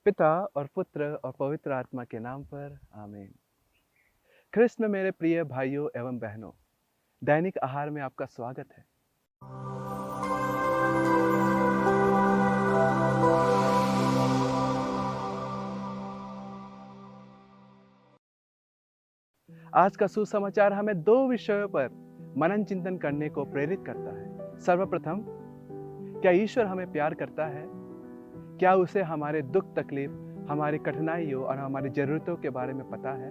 पिता और पुत्र और पवित्र आत्मा के नाम पर आमीन। ख्रिस्त में मेरे प्रिय भाइयों एवं बहनों, दैनिक आहार में आपका स्वागत है। आज का सुसमाचार हमें दो विषयों पर मनन चिंतन करने को प्रेरित करता है। सर्वप्रथम, क्या ईश्वर हमें प्यार करता है? क्या उसे हमारे दुख तकलीफ, हमारी कठिनाइयों और हमारी जरूरतों के बारे में पता है?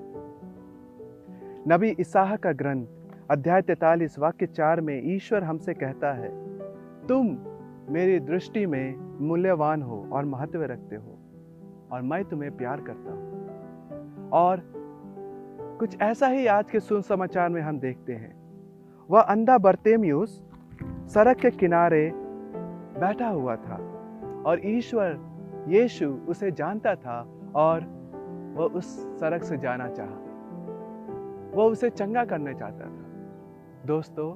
नबी इसाह का ग्रंथ अध्याय 43 वाक्य 4 में ईश्वर हमसे कहता है, तुम मेरी दृष्टि में मूल्यवान हो और महत्व रखते हो और मैं तुम्हें प्यार करता हूं। और कुछ ऐसा ही आज के सुसमाचार में हम देखते हैं। वह अंधा बरतेमियुस सड़क के किनारे बैठा हुआ था और ईश्वर यीशु उसे जानता था और वह उस सड़क से जाना चाहा। वह उसे चंगा करना चाहता था। दोस्तों,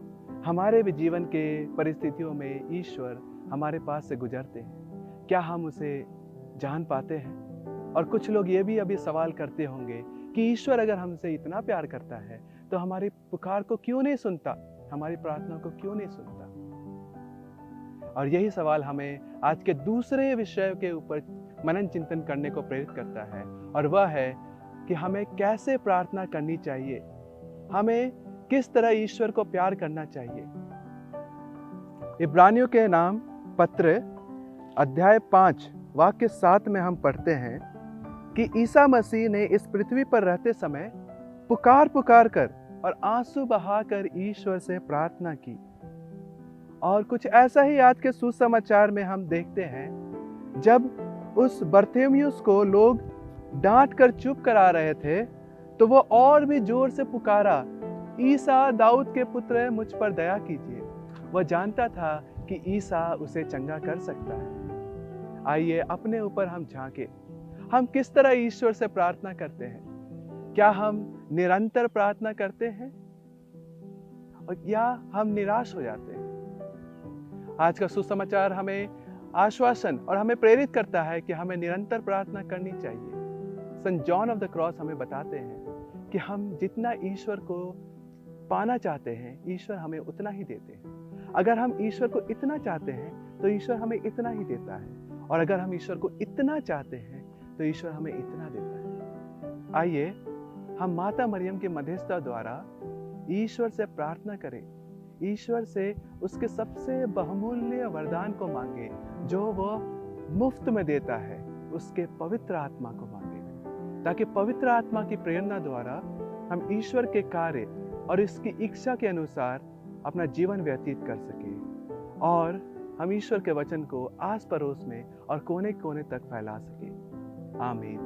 हमारे भी जीवन के परिस्थितियों में ईश्वर हमारे पास से गुजरते हैं। क्या हम उसे जान पाते हैं? और कुछ लोग ये भी अभी सवाल करते होंगे कि ईश्वर अगर हमसे इतना प्यार करता है तो हमारी पुकार को क्यों नहीं सुनता, हमारी प्रार्थना को क्यों नहीं सुनता? और यही सवाल हमें आज के दूसरे विषय के ऊपर मनन चिंतन करने को प्रेरित करता है, और वह है कि हमें कैसे प्रार्थना करनी चाहिए, हमें किस तरह ईश्वर को प्यार करना चाहिए। इब्रानियों के नाम पत्र अध्याय 5 वाक्य 7 में हम पढ़ते हैं कि ईसा मसीह ने इस पृथ्वी पर रहते समय पुकार पुकार कर और आंसू बहाकर ईश्वर से प्रार्थना की। और कुछ ऐसा ही आज के सुसमाचार में हम देखते हैं, जब उस बरतेमियुस को लोग डांट कर चुप करा रहे थे तो वो और भी जोर से पुकारा, ईसा दाऊद के पुत्र मुझ पर दया कीजिए। वह जानता था कि ईसा उसे चंगा कर सकता है। आइए अपने ऊपर हम झांके, हम किस तरह ईश्वर से प्रार्थना करते हैं। क्या हम निरंतर प्रार्थना करते हैं और या हम निराश हो जाते हैं? आज का सुसमाचार हमें आश्वासन और हमें प्रेरित करता है कि हमें निरंतर प्रार्थना करनी चाहिए। संत जॉन ऑफ द क्रॉस हमें बताते हैं कि हम जितना ईश्वर को पाना चाहते हैं, ईश्वर हमें उतना ही देते हैं। अगर हम ईश्वर को इतना चाहते हैं तो ईश्वर हमें इतना ही देता है, और अगर हम ईश्वर को इतना चाहते हैं तो ईश्वर हमें इतना देता है। आइए हम माता मरियम के मध्यस्थता द्वारा ईश्वर से प्रार्थना करें, ईश्वर से उसके सबसे बहुमूल्य वरदान को मांगे जो वह मुफ्त में देता है, उसके पवित्र आत्मा को मांगे, ताकि पवित्र आत्मा की प्रेरणा द्वारा हम ईश्वर के कार्य और इसकी इच्छा के अनुसार अपना जीवन व्यतीत कर सकें और हम ईश्वर के वचन को आस पड़ोस में और कोने कोने तक फैला सकें। आमीन।